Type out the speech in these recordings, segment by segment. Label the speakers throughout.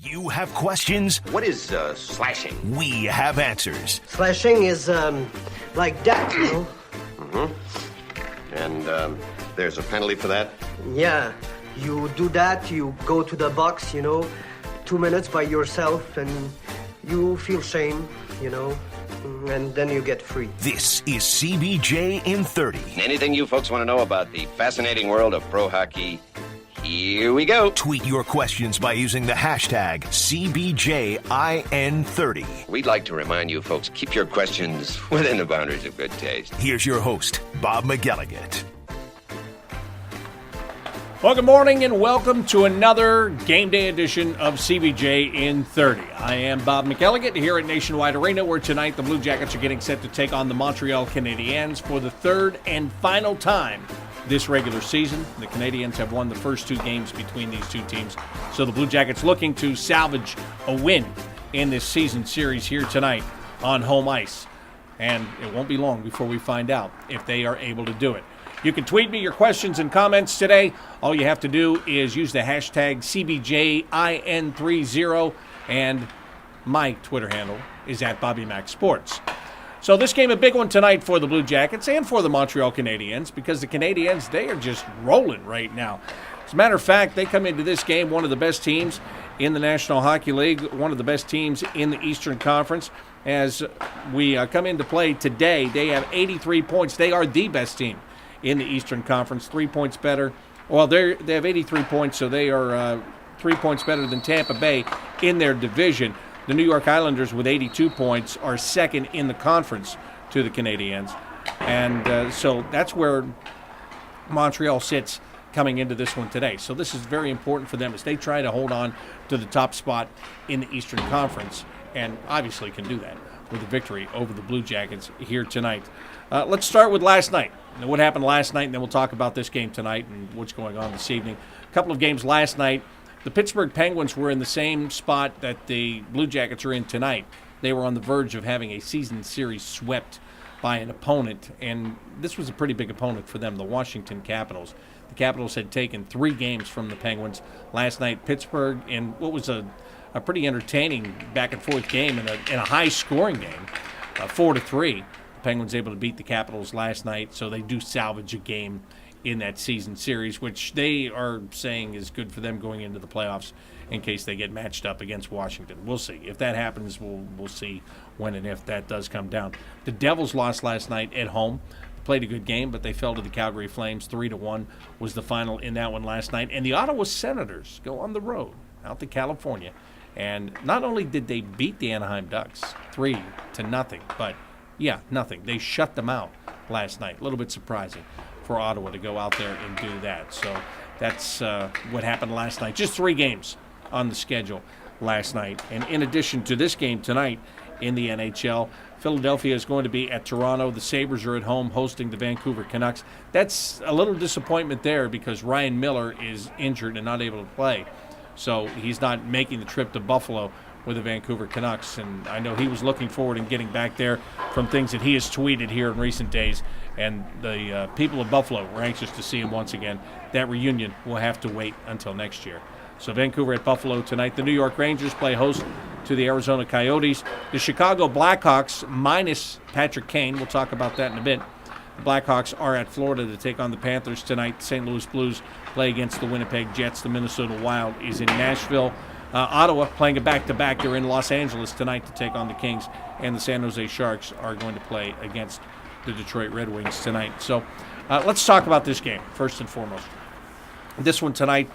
Speaker 1: You have questions?
Speaker 2: What is slashing?
Speaker 1: We have answers.
Speaker 3: Slashing is like that, you know?
Speaker 2: Mm-hmm. And there's a penalty for that?
Speaker 3: Yeah. You do that, you go to the box, 2 minutes by yourself, and you feel shame, and then you get free.
Speaker 1: This is CBJ in 30.
Speaker 2: Anything you folks want to know about the fascinating world of pro hockey? Here we go.
Speaker 1: Tweet your questions by using the hashtag CBJIN30.
Speaker 2: We'd like to remind you folks, keep your questions within the boundaries of good taste.
Speaker 1: Here's your host, Bob McElligott.
Speaker 4: Well, good morning and welcome to another game day edition of CBJ in 30. I am Bob McElligott here at Nationwide Arena, where tonight the Blue Jackets are getting set to take on the Montreal Canadiens for the third and final time this regular season. The Canadiens have won the first two games between these two teams, so the Blue Jackets looking to salvage a win in this season series here tonight on home ice. And it won't be long before we find out if they are able to do it. You can tweet me your questions and comments today. All you have to do is use the hashtag CBJIN30, and my Twitter handle is at BobbyMacSports. So this game, a big one tonight for the Blue Jackets and for the Montreal Canadiens, because the Canadiens, they are just rolling right now. As a matter of fact, they come into this game one of the best teams in the National Hockey League, one of the best teams in the Eastern Conference. As we come into play today, they have 83 points. They are the best team in the Eastern Conference, 3 points better. Well, they have 83 points, so they are 3 points better than Tampa Bay in their division. The New York Islanders, with 82 points, are second in the conference to the Canadiens. And so that's where Montreal sits coming into this one today. So this is very important for them as they try to hold on to the top spot in the Eastern Conference, and obviously can do that with a victory over the Blue Jackets here tonight. Let's start with last night. Now, what happened last night, and then we'll talk about this game tonight and what's going on this evening. A couple of games last night. The Pittsburgh Penguins were in the same spot that the Blue Jackets are in tonight. They were on the verge of having a season series swept by an opponent, and this was a pretty big opponent for them, the Washington Capitals. The Capitals had taken 3 games from the Penguins last night. Pittsburgh, in what was a pretty entertaining back-and-forth game and a high-scoring game, 4-3. The Penguins able to beat the Capitals last night, so they do salvage a game in that season series, which they are saying is good for them going into the playoffs in case they get matched up against Washington. We'll see. If that happens, we'll see when and if that does come down. The Devils lost last night at home. Played a good game, but they fell to the Calgary Flames. 3-1 was the final in that one last night. And the Ottawa Senators go on the road out to California. And not only did they beat the Anaheim Ducks 3-0, but nothing. They shut them out last night. A little bit surprising for Ottawa to go out there and do that. So that's what happened last night. Just 3 games on the schedule last night. And in addition to this game tonight in the NHL, Philadelphia is going to be at Toronto. The Sabres are at home hosting the Vancouver Canucks. That's a little disappointment there because Ryan Miller is injured and not able to play. So he's not making the trip to Buffalo with the Vancouver Canucks. And I know he was looking forward and getting back there from things that he has tweeted here in recent days. And the people of Buffalo were anxious to see him once again. That reunion will have to wait until next year. So Vancouver at Buffalo tonight. The New York Rangers play host to the Arizona Coyotes. The Chicago Blackhawks minus Patrick Kane. We'll talk about that in a bit. The Blackhawks are at Florida to take on the Panthers tonight. St. Louis Blues play against the Winnipeg Jets. The Minnesota Wild is in Nashville. Ottawa playing a back-to-back. They're in Los Angeles tonight to take on the Kings. And the San Jose Sharks are going to play against the Detroit Red Wings tonight. So let's talk about this game first and foremost. This one tonight,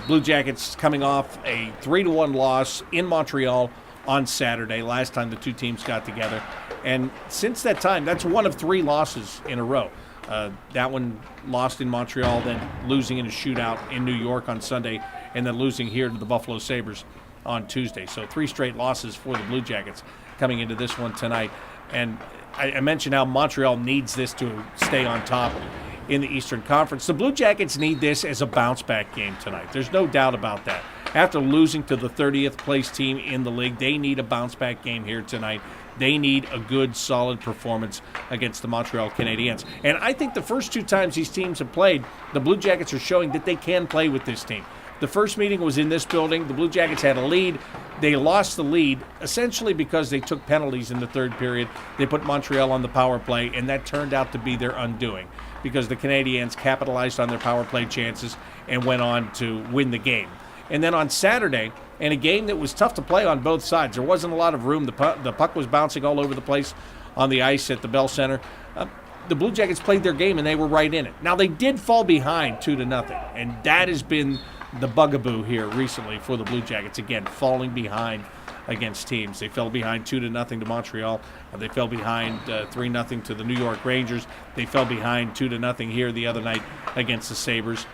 Speaker 4: Blue Jackets coming off a 3-1 loss in Montreal on Saturday, last time the two teams got together. And since that time, that's one of 3 losses in a row. That one lost in Montreal, then losing in a shootout in New York on Sunday, and then losing here to the Buffalo Sabres on Tuesday. So 3 straight losses for the Blue Jackets coming into this one tonight. And I mentioned how Montreal needs this to stay on top in the Eastern Conference. The Blue Jackets need this as a bounce-back game tonight. There's no doubt about that. After losing to the 30th place team in the league, they need a bounce-back game here tonight. They need a good, solid performance against the Montreal Canadiens. And I think the first 2 times these teams have played, the Blue Jackets are showing that they can play with this team. The first meeting was in this building. The Blue Jackets had a lead. They lost the lead essentially because they took penalties in the third period. They put Montreal on the power play, and that turned out to be their undoing because the Canadiens capitalized on their power play chances and went on to win the game. And then on Saturday, in a game that was tough to play on both sides, there wasn't a lot of room. The puck was bouncing all over the place on the ice at the Bell Center. The Blue Jackets played their game, and they were right in it. Now, they did fall behind 2-0, and that has been the bugaboo here recently for the Blue Jackets. Again, falling behind against teams. They fell behind 2-0 to Montreal. They fell behind 3-0 to the New York Rangers. They fell behind 2-0 here the other night against the Sabres.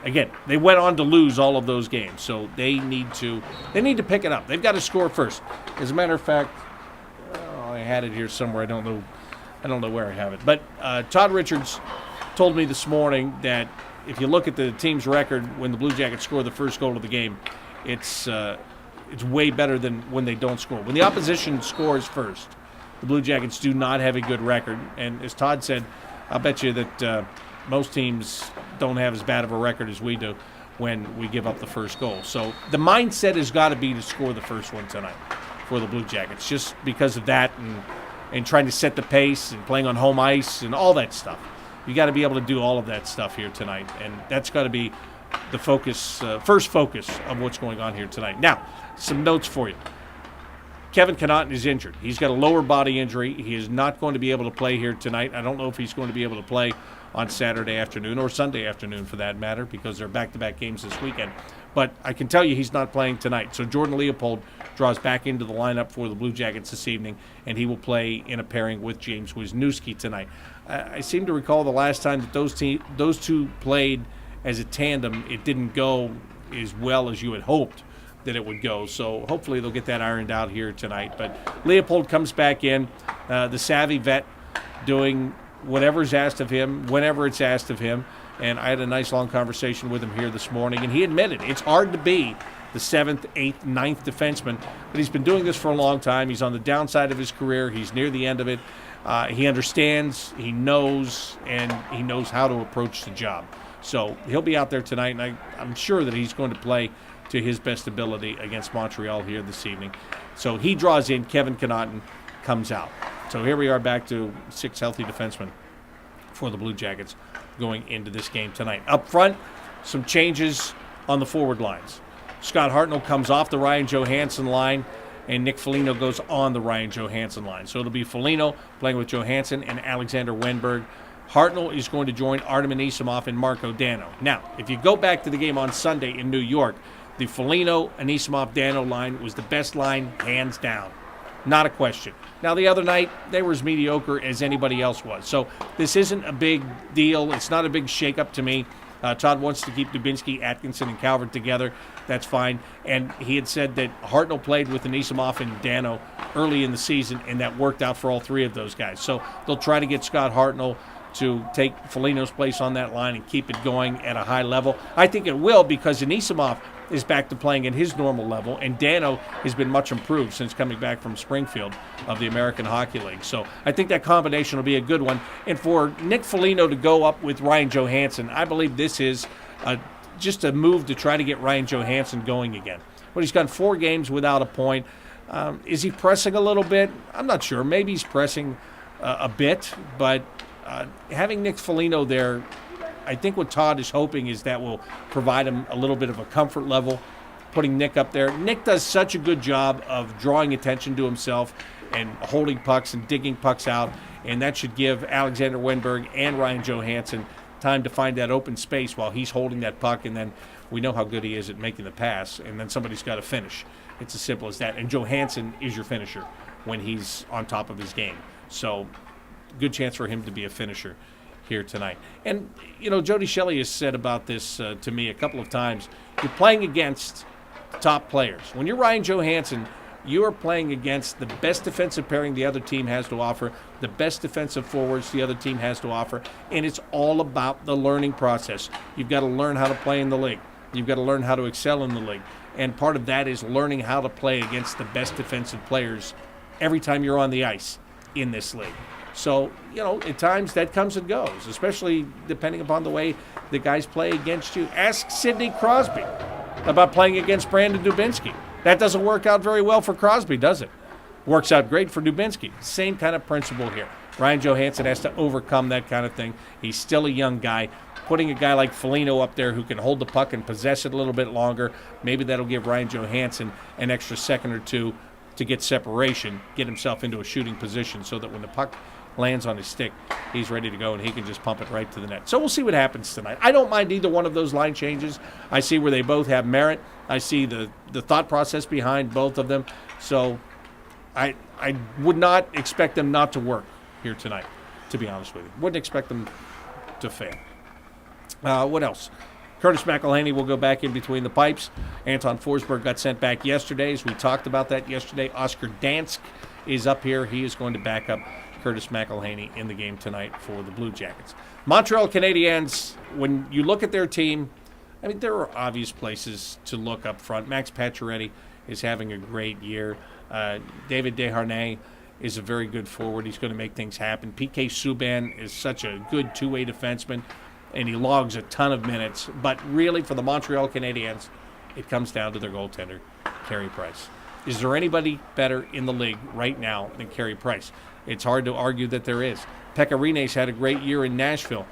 Speaker 4: Again, they went on to lose all of those games, so they need to pick it up. They've got to score first. As a matter of fact, I had it here somewhere. I don't know where I have it. But Todd Richards told me this morning that if you look at the team's record when the Blue Jackets score the first goal of the game, it's way better than when they don't score. When the opposition scores first, the Blue Jackets do not have a good record. And as Todd said, I'll bet you that most teams don't have as bad of a record as we do when we give up the first goal. So the mindset has got to be to score the first one tonight for the Blue Jackets, just because of that and trying to set the pace and playing on home ice and all that stuff. You got to be able to do all of that stuff here tonight, and that's got to be the focus, first focus of what's going on here tonight. Now, some notes for you. Kevin Connauton is injured. He's got a lower body injury. He is not going to be able to play here tonight. I don't know if he's going to be able to play on Saturday afternoon or Sunday afternoon for that matter, because they're back-to-back games this weekend. But I can tell you he's not playing tonight. So Jordan Leopold draws back into the lineup for the Blue Jackets this evening, and he will play in a pairing with James Wisniewski tonight. I seem to recall the last time that those two played as a tandem, it didn't go as well as you had hoped that it would go. So hopefully they'll get that ironed out here tonight. But Leopold comes back in, the savvy vet, doing whatever's asked of him, whenever it's asked of him. And I had a nice long conversation with him here this morning, and he admitted it's hard to be the 7th, 8th, 9th defenseman, but he's been doing this for a long time. He's on the downside of his career. He's near the end of it. He understands, he knows, and he knows how to approach the job. So he'll be out there tonight, and I'm sure that he's going to play to his best ability against Montreal here this evening. So he draws in, Kevin Connauton comes out. So here we are back to 6 healthy defensemen for the Blue Jackets going into this game tonight. Up front, some changes on the forward lines. Scott Hartnell comes off the Ryan Johansson line, and Nick Foligno goes on the Ryan Johansson line. So it'll be Foligno playing with Johansson and Alexander Wenberg. Hartnell is going to join Artem Anisimov and Marco Dano. Now, if you go back to the game on Sunday in New York, the Foligno, Anisimov, Dano line was the best line, hands down. Not a question. Now, the other night, they were as mediocre as anybody else was. So this isn't a big deal. It's not a big shakeup to me. Todd wants to keep Dubinsky, Atkinson, and Calvert together. That's fine. And he had said that Hartnell played with Anisimov and Dano early in the season, and that worked out for all three of those guys. So they'll try to get Scott Hartnell to take Foligno's place on that line and keep it going at a high level. I think it will, because Anisimov is back to playing at his normal level, and Dano has been much improved since coming back from Springfield of the American Hockey League. So I think that combination will be a good one. And for Nick Foligno to go up with Ryan Johansson, I believe this is just a move to try to get Ryan Johansson going again. But he's gone 4 games without a point. Is he pressing a little bit? I'm not sure. Maybe he's pressing a bit, but having Nick Foligno there, I think what Todd is hoping is that will provide him a little bit of a comfort level, putting Nick up there. Nick does such a good job of drawing attention to himself and holding pucks and digging pucks out, and that should give Alexander Wenberg and Ryan Johansson time to find that open space while he's holding that puck, and then we know how good he is at making the pass, and then somebody's got to finish. It's as simple as that. And Johansson is your finisher when he's on top of his game. So good chance for him to be a finisher here tonight. And, you know, Jody Shelley has said about this to me a couple of times. You're playing against top players. When you're Ryan Johansson, you are playing against the best defensive pairing the other team has to offer, the best defensive forwards the other team has to offer, and it's all about the learning process. You've got to learn how to play in the league. You've got to learn how to excel in the league. And part of that is learning how to play against the best defensive players every time you're on the ice in this league. So, you know, at times that comes and goes, especially depending upon the way the guys play against you. Ask Sidney Crosby. about playing against Brandon Dubinsky. That doesn't work out very well for Crosby, does it? Works out great for Dubinsky. Same kind of principle here. Ryan Johansson has to overcome that kind of thing. He's still a young guy. Putting a guy like Foligno up there who can hold the puck and possess it a little bit longer, maybe that'll give Ryan Johansson an extra second or two to get separation, get himself into a shooting position so that when the puck lands on his stick, he's ready to go and he can just pump it right to the net. So we'll see what happens tonight. I don't mind either one of those line changes. I see where they both have merit. I see the thought process behind both of them. So I would not expect them not to work here tonight, to be honest with you. Wouldn't expect them to fail. What else? Curtis McElhaney will go back in between the pipes. Anton Forsberg got sent back yesterday, as we talked about that yesterday. Oscar Dansk is up here. He is going to back up Curtis McElhaney in the game tonight for the Blue Jackets. Montreal Canadiens, when you look at their team, I mean, there are obvious places to look up front. Max Pacioretty is having a great year. David Desharnais is a very good forward. He's going to make things happen. PK Subban is such a good two-way defenseman, and he logs a ton of minutes. But really, for the Montreal Canadiens, it comes down to their goaltender, Carey Price. Is there anybody better in the league right now than Carey Price? It's hard to argue that there is. Pekka Rinne's had a great year in Nashville.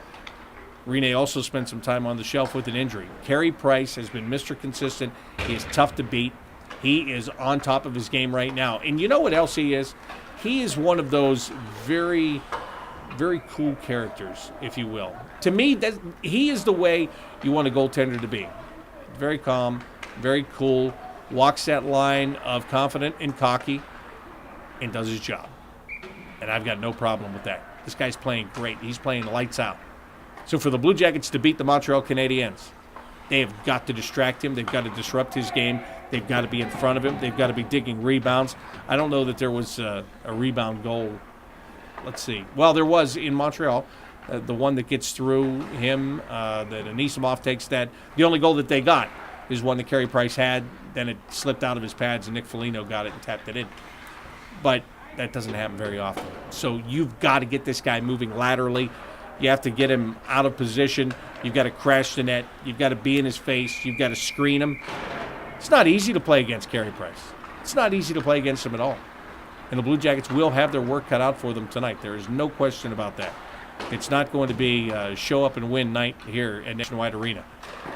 Speaker 4: Rinne also spent some time on the shelf with an injury. Carey Price has been Mr. Consistent. He is tough to beat. He is on top of his game right now. And you know what else he is? He is one of those very, very cool characters, if you will. To me, he is the way you want a goaltender to be. Very calm, very cool, walks that line of confident and cocky, and does his job. And I've got no problem with that. This guy's playing great. He's playing lights out. So for the Blue Jackets to beat the Montreal Canadiens, they have got to distract him. They've got to disrupt his game. They've got to be in front of him. They've got to be digging rebounds. I don't know that there was a rebound goal. Let's see. Well, there was in Montreal. The one that gets through him, that Anisimov takes that. The only goal that they got is one that Carey Price had. Then it slipped out of his pads, and Nick Foligno got it and tapped it in. But that doesn't happen very often. So you've got to get this guy moving laterally. You have to get him out of position. You've got to crash the net. You've got to be in his face. You've got to screen him. It's not easy to play against Carey Price. It's not easy to play against him at all. And the Blue Jackets will have their work cut out for them tonight. There is no question about that. It's not going to be a show up and win night here at Nationwide Arena.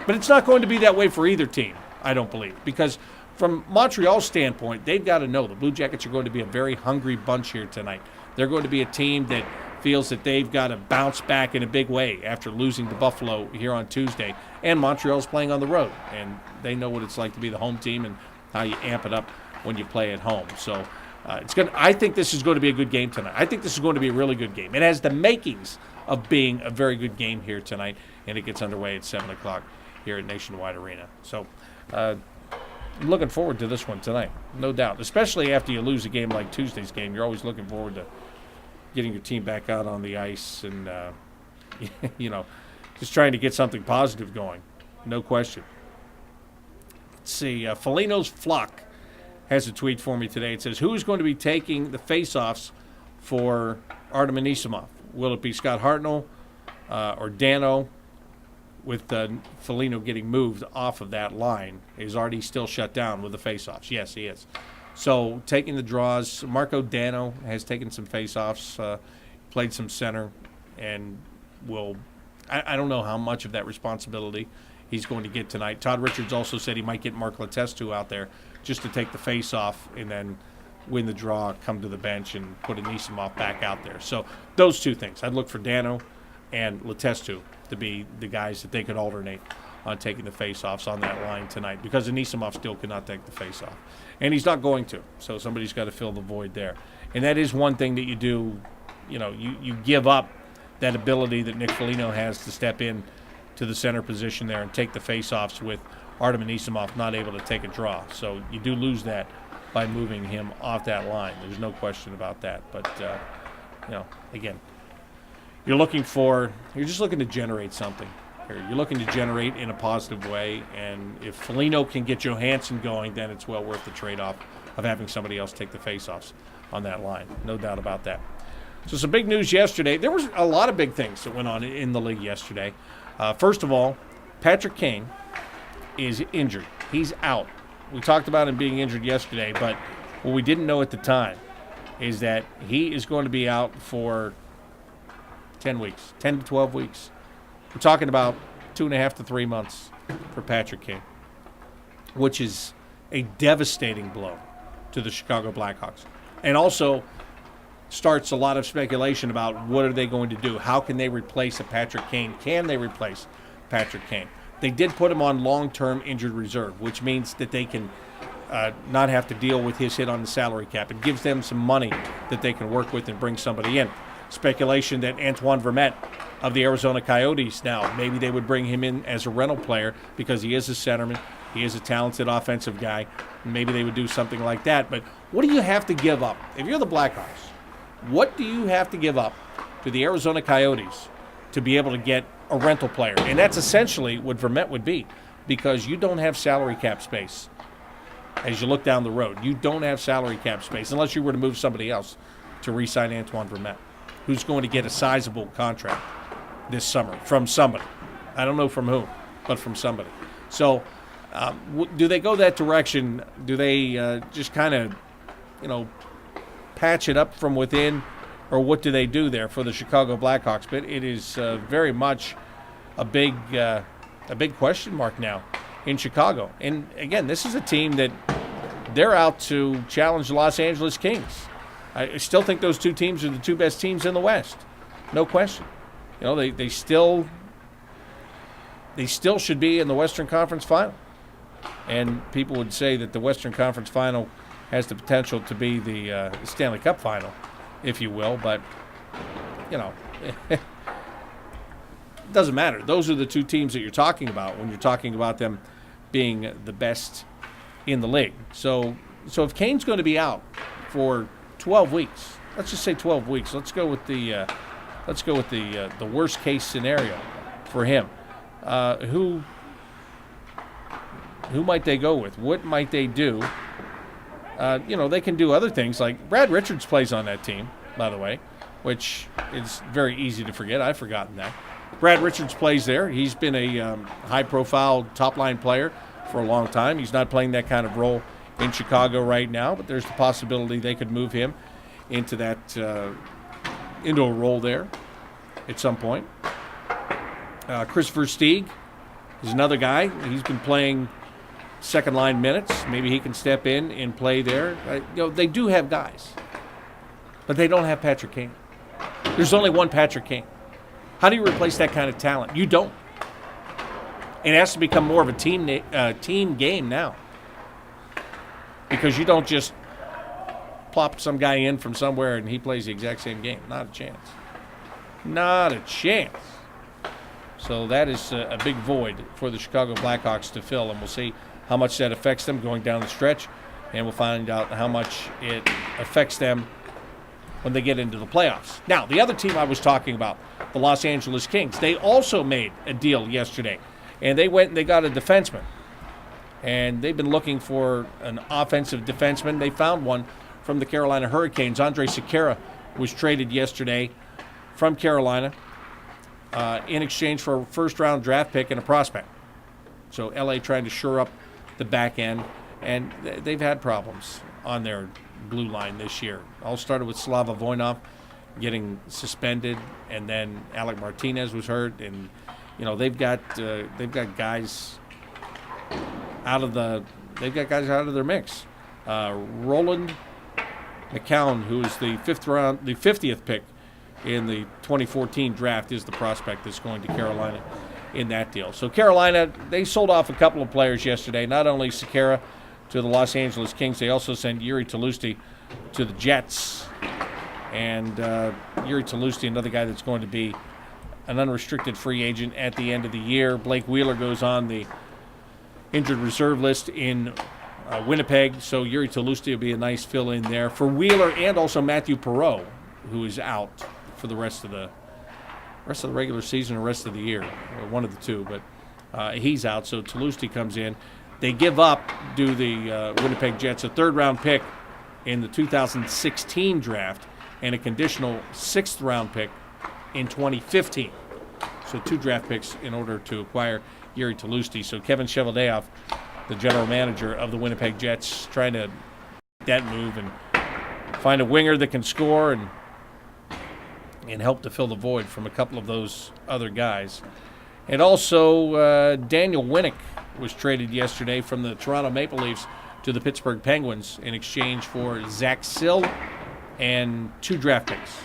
Speaker 4: But it's not going to be that way for either team, I don't believe. Because from Montreal's standpoint, they've got to know the Blue Jackets are going to be a very hungry bunch here tonight. They're going to be a team that feels that they've got to bounce back in a big way after losing to Buffalo here on Tuesday. And Montreal's playing on the road, and they know what it's like to be the home team and how you amp it up when you play at home. So I think this is going to be a good game tonight. I think this is going to be a really good game. It has the makings of being a very good game here tonight, and it gets underway at 7 o'clock here at Nationwide Arena. So I'm looking forward to this one tonight, no doubt, especially after you lose a game like Tuesday's game. You're always looking forward to getting your team back out on the ice and, just trying to get something positive going. No question. Let's see. Foligno's Flock has a tweet for me today. It says, who is going to be taking the face-offs for Artem Anisimov? Will it be Scott Hartnell or Dano? With Foligno getting moved off of that line, is Artie still shut down with the face-offs? Yes, he is. So taking the draws, Marco Dano has taken some face-offs, played some center, and I don't know how much of that responsibility he's going to get tonight. Todd Richards also said he might get Mark Letestu out there just to take the face-off and then win the draw, come to the bench, and put Anisimov back out there. So those two things. I'd look for Dano and Letestu to be the guys that they could alternate on taking the face-offs on that line tonight, because Anisimov still cannot take the face-off. And he's not going to, so somebody's got to fill the void there. And that is one thing that you do, you give up that ability that Nick Foligno has to step in to the center position there and take the face-offs with Artem Anisimov not able to take a draw. So you do lose that by moving him off that line. There's no question about that. But, again, you're just looking to generate something here. You're looking to generate in a positive way, and if Foligno can get Johansson going, then it's well worth the trade-off of having somebody else take the face-offs on that line. No doubt about that. So some big news yesterday. There was a lot of big things that went on in the league yesterday. First of all, Patrick Kane is injured. He's out. We talked about him being injured yesterday, but what we didn't know at the time is that he is going to be out for 10 weeks, 10 to 12 weeks. We're talking about 2.5 to 3 months for Patrick Kane, which is a devastating blow to the Chicago Blackhawks. And also starts a lot of speculation about what are they going to do. How can they replace a Patrick Kane? Can they replace Patrick Kane? They did put him on long-term injured reserve, which means that they can not have to deal with his hit on the salary cap. It gives them some money that they can work with and bring somebody in. Speculation that Antoine Vermette of the Arizona Coyotes now, maybe they would bring him in as a rental player because he is a centerman. He is a talented offensive guy. Maybe they would do something like that. But what do you have to give up? If you're the Blackhawks, what do you have to give up to the Arizona Coyotes to be able to get a rental player? And that's essentially what Vermette would be, because you don't have salary cap space. As you look down the road, you don't have salary cap space unless you were to move somebody else to re-sign Antoine Vermette, who's going to get a sizable contract this summer from somebody. I don't know from whom, but from somebody. So do they go that direction? Do they just kind of, patch it up from within, or what do they do there for the Chicago Blackhawks? But it is very much a big question mark now in Chicago. And again, this is a team that they're out to challenge the Los Angeles Kings. I still think those two teams are the two best teams in the West, no question. They still should be in the Western Conference Final. And people would say that the Western Conference Final has the potential to be the Stanley Cup Final, if you will. But, it doesn't matter. Those are the two teams that you're talking about when you're talking about them being the best in the league. So if Kane's going to be out for 12 weeks, let's just say 12 weeks. Let's go with the worst case scenario for him. Who might they go with? What might they do? They can do other things, like Brad Richards plays on that team, by the way, which is very easy to forget. I've forgotten that. Brad Richards plays there. He's been a high-profile top-line player for a long time. He's not playing that kind of role in Chicago right now, but there's the possibility they could move him into a role there at some point. Chris Versteeg is another guy. He's been playing second-line minutes. Maybe he can step in and play there. They do have guys, but they don't have Patrick Kane. There's only one Patrick Kane. How do you replace that kind of talent? You don't. It has to become more of a team game now, because you don't just plop some guy in from somewhere and he plays the exact same game. Not a chance. Not a chance. So that is a big void for the Chicago Blackhawks to fill, and we'll see how much that affects them going down the stretch, and we'll find out how much it affects them when they get into the playoffs. Now, the other team I was talking about, the Los Angeles Kings, they also made a deal yesterday, and they went and they got a defenseman, and they've been looking for an offensive defenseman. They found one from the Carolina Hurricanes. Andrej Sekera was traded yesterday from Carolina in exchange for a first-round draft pick and a prospect. So L.A. trying to shore up the back end, and they've had problems on their blue line this year. All started with Slava Voinov getting suspended, and then Alec Martinez was hurt, and they've got guys out of their mix. Roland McCown, who is the 50th pick in the 2014 draft, is the prospect that's going to Carolina in that deal. So Carolina, they sold off a couple of players yesterday, not only Sekera to the Los Angeles Kings, they also sent Yuri Tlusty to the Jets. And Yuri Tlusty, another guy that's going to be an unrestricted free agent at the end of the year. Blake Wheeler goes on the injured reserve list in Winnipeg, so Yuri Tlusty will be a nice fill-in there for Wheeler, and also Matthew Perreault, who is out for the rest of the regular season or rest of the year, or one of the two, but he's out, so Tlusty comes in. They give up, do the Winnipeg Jets, a third-round pick in the 2016 draft and a conditional sixth-round pick in 2015. So 2 draft picks in order to acquire Yuri Tlusty. So Kevin Cheveldayoff the general manager of the Winnipeg Jets, trying to make that move and find a winger that can score and help to fill the void from a couple of those other guys. And also, Daniel Winnick was traded yesterday from the Toronto Maple Leafs to the Pittsburgh Penguins in exchange for Zach Sill and 2 draft picks.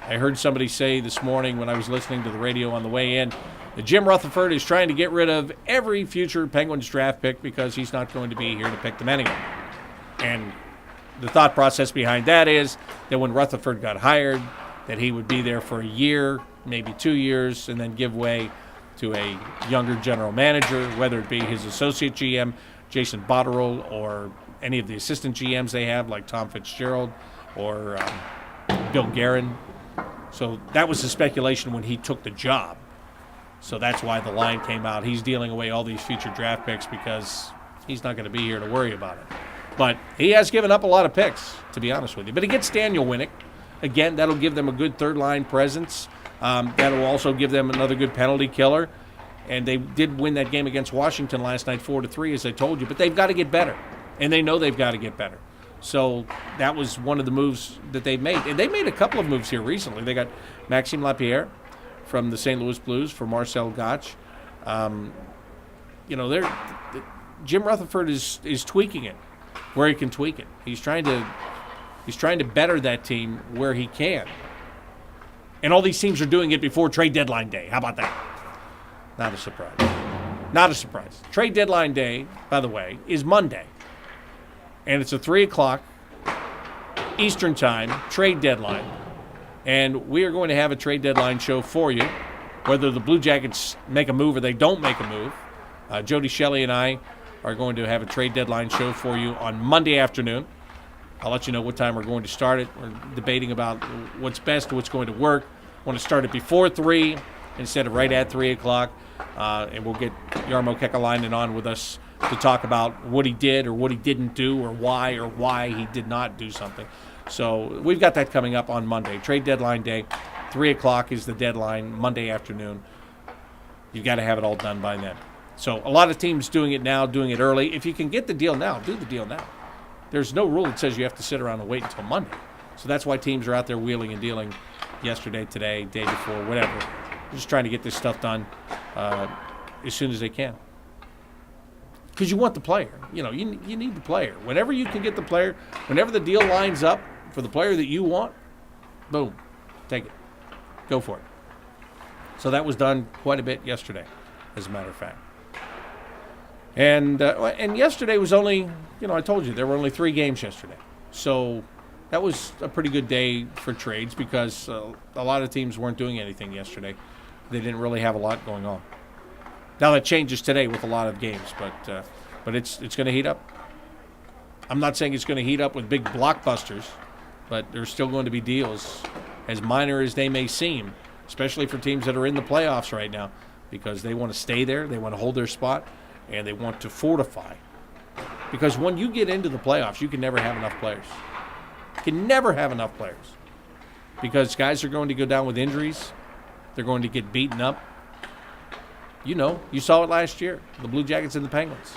Speaker 4: I heard somebody say this morning when I was listening to the radio on the way in that Jim Rutherford is trying to get rid of every future Penguins draft pick because he's not going to be here to pick them anyway. And the thought process behind that is that when Rutherford got hired, that he would be there for a year, maybe 2 years, and then give way to a younger general manager, whether it be his associate GM, Jason Botterill, or any of the assistant GMs they have, like Tom Fitzgerald or Bill Guerin. So that was the speculation when he took the job. So that's why the line came out. He's dealing away all these future draft picks because he's not going to be here to worry about it. But he has given up a lot of picks, to be honest with you. But he gets Daniel Winnick. Again, that'll give them a good third-line presence. That'll also give them another good penalty killer. And they did win that game against Washington last night 4-3, as I told you. But they've got to get better. And they know they've got to get better. So that was one of the moves that they made. And they made a couple of moves here recently. They got Maxime Lapierre from the St. Louis Blues for Marcel Gotch. Jim Rutherford is tweaking it where he can tweak it. He's trying to better that team where he can. And all these teams are doing it before trade deadline day. How about that? Not a surprise. Not a surprise. Trade deadline day, by the way, is Monday. And it's a 3 o'clock Eastern time trade deadline. And we are going to have a trade deadline show for you, whether the Blue Jackets make a move or they don't make a move. Jody Shelley and I are going to have a trade deadline show for you on Monday afternoon. I'll let you know what time we're going to start it. We're debating about what's best, what's going to work. I want to start it before 3 instead of right at 3 o'clock. And we'll get Jarmo Kekalainen on with us to talk about what he did or what he didn't do or why he did not do something. So we've got that coming up on Monday. Trade deadline day, 3 o'clock is the deadline, Monday afternoon. You've got to have it all done by then. So a lot of teams doing it now, doing it early. If you can get the deal now, do the deal now. There's no rule that says you have to sit around and wait until Monday. So that's why teams are out there wheeling and dealing yesterday, today, day before, whatever. Just trying to get this stuff done as soon as they can. Because you want the player. You need the player. Whenever you can get the player, whenever the deal lines up for the player that you want, boom, take it. Go for it. So that was done quite a bit yesterday, as a matter of fact. And yesterday was only, I told you, there were only 3 games yesterday. So that was a pretty good day for trades because a lot of teams weren't doing anything yesterday. They didn't really have a lot going on. Now that changes today with a lot of games, but it's going to heat up. I'm not saying it's going to heat up with big blockbusters, but there's still going to be deals, as minor as they may seem, especially for teams that are in the playoffs right now, because they want to stay there, they want to hold their spot, and they want to fortify. Because when you get into the playoffs, you can never have enough players. You can never have enough players. Because guys are going to go down with injuries. They're going to get beaten up. You saw it last year, the Blue Jackets and the Penguins.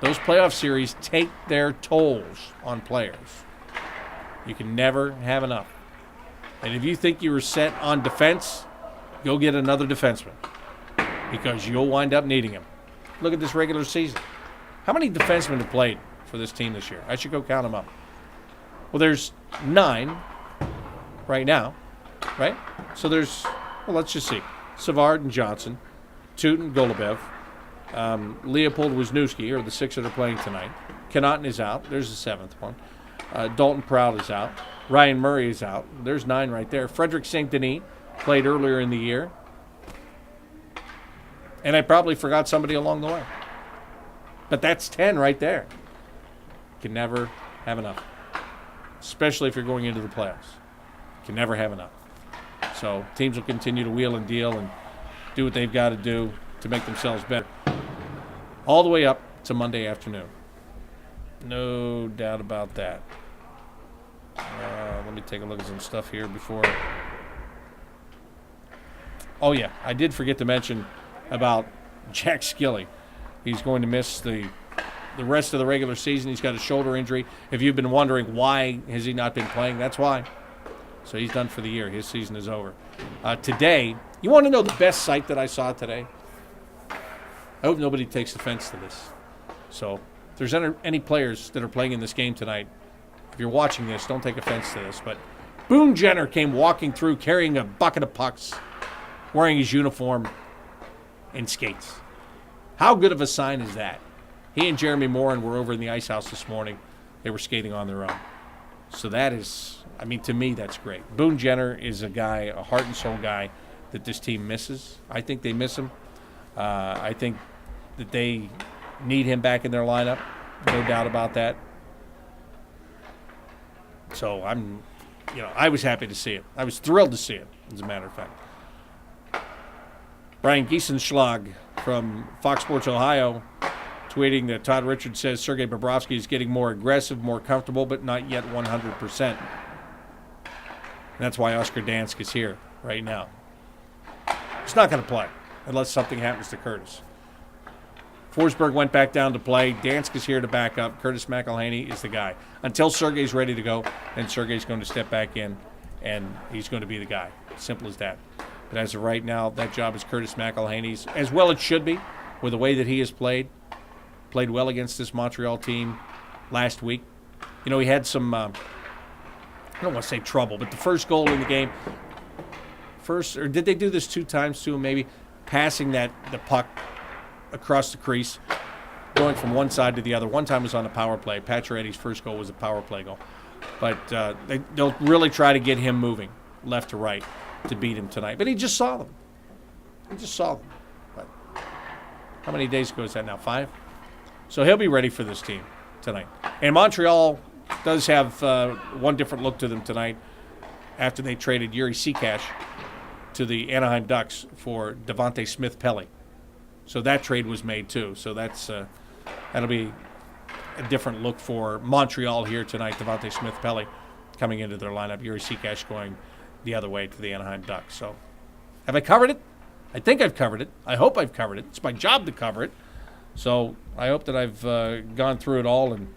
Speaker 4: Those playoff series take their tolls on players. You can never have enough. And if you think you were set on defense, go get another defenseman because you'll wind up needing him. Look at this regular season. How many defensemen have played for this team this year? I should go count them up. Well, there's 9 right now, right? So let's just see. Savard and Johnson, Tootin, Golubev, Leopold Wisniewski are the 6 that are playing tonight. Connaughton is out. There's the 7th one. Dalton Proud is out. Ryan Murray is out. There's 9 right there. Frederick St. Denis played earlier in the year. And I probably forgot somebody along the way. But that's 10 right there. Can never have enough. Especially if you're going into the playoffs. Can never have enough. So teams will continue to wheel and deal and do what they've got to do to make themselves better. All the way up to Monday afternoon. No doubt about that. Let me take a look at some stuff here before. Oh, yeah. I did forget to mention about Jack Skilly. He's going to miss the the rest of the regular season. He's got a shoulder injury. If you've been wondering why has he not been playing, that's why. So he's done for the year. His season is over. Today, you want to know the best sight that I saw today? I hope nobody takes offense to this. So if there's any players that are playing in this game tonight, if you're watching this, don't take offense to this. But Boone Jenner came walking through carrying a bucket of pucks, wearing his uniform and skates. How good of a sign is that? He and Jeremy Morin were over in the ice house this morning. They were skating on their own. So that is, I mean, to me, that's great. Boone Jenner is a guy, a heart and soul guy that this team misses. I think they miss him. I think that they need him back in their lineup. No doubt about that. So I was happy to see it. I was thrilled to see it, as a matter of fact. Brian Giesenschlag from Fox Sports Ohio tweeting that Todd Richards says Sergei Bobrovsky is getting more aggressive, more comfortable, but not yet 100%. And that's why Oscar Dansk is here right now. He's not going to play unless something happens to Curtis. Forsberg went back down to play. Dansk is here to back up. Curtis McElhaney is the guy. Until Sergei's ready to go, then Sergei's going to step back in, and he's going to be the guy. Simple as that. But as of right now, that job is Curtis McElhaney's, as well it should be, with the way that he has played. Played well against this Montreal team last week. You know, he had some, I don't want to say trouble, but the first goal in the game, or did they do this 2 times to him maybe? Passing the puck across the crease, going from one side to the other. One time was on a power play. Pacioretty's first goal was a power play goal. But they'll really try to get him moving left to right to beat him tonight. But he just saw them. But how many days ago is that now? 5? So he'll be ready for this team tonight. And Montreal does have one different look to them tonight after they traded Yuri Seakash to the Anaheim Ducks for Devontae Smith-Pelly. So that trade was made too. So that'll be a different look for Montreal here tonight. Devontae Smith-Pelly coming into their lineup. Yuri Seakash going the other way to the Anaheim Ducks. So have I covered it? I think I've covered it. I hope I've covered it. It's my job to cover it. So I hope that I've gone through it all and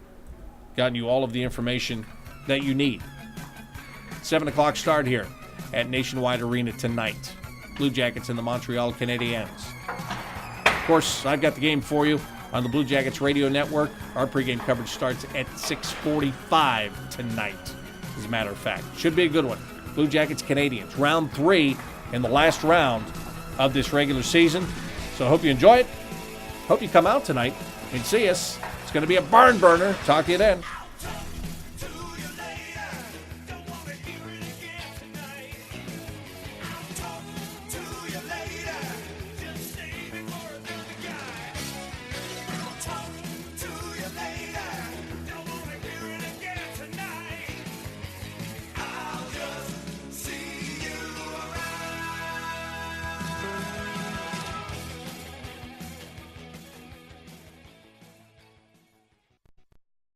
Speaker 4: gotten you all of the information that you need. 7 o'clock start here at Nationwide Arena tonight. Blue Jackets and the Montreal Canadiens. Of course, I've got the game for you on the Blue Jackets radio network. Our pregame coverage starts at 6:45 tonight, as a matter of fact. Should be a good one. Blue Jackets, Canadiens. Round 3 in the last round of this regular season. So I hope you enjoy it. Hope you come out tonight and see us. It's going to be a barn burner. Talk to you then.